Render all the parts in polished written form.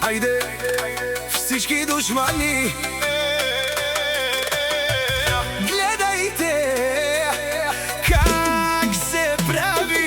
Ајде, всички душмани, гледајте как се прави.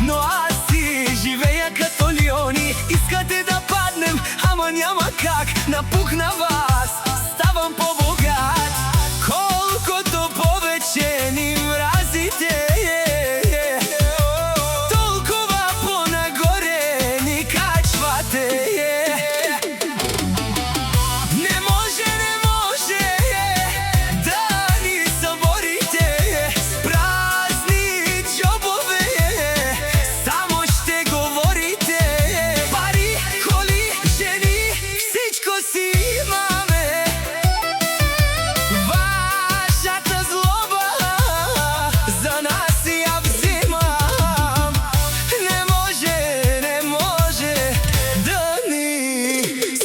Но аз си живея като лиони. Искате да паднем, ама няма как. Напукна вас, ставам по-богат. Колкото повече ни мразите, толкова по-нагоре ни качвате. Не може да ни съборите с празни джобове. Само ще говорите пари, коли, жени, всичко си имаме. Вашата злоба за нас я взимам. Не може да ни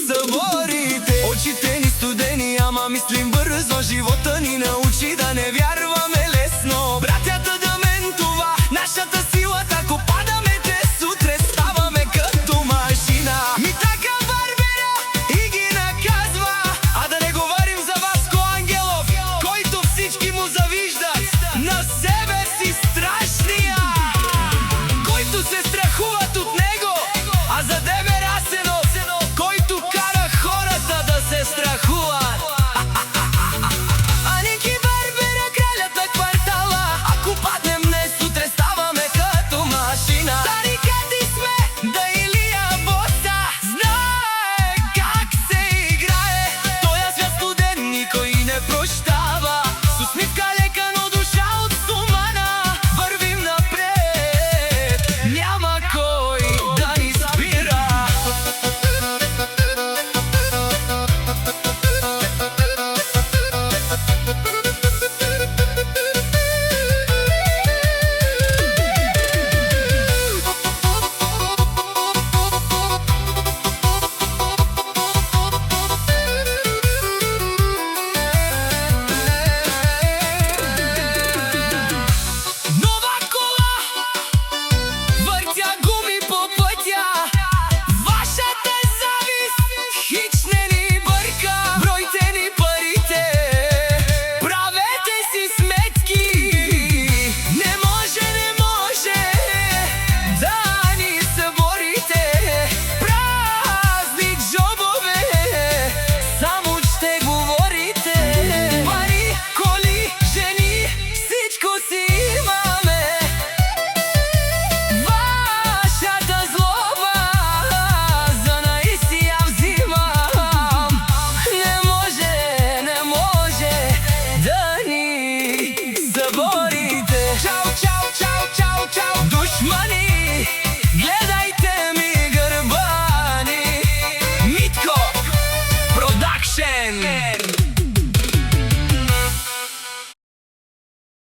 съборите. Очите ни студени, ама мислим бързо. Живота ни научи да не вярваме.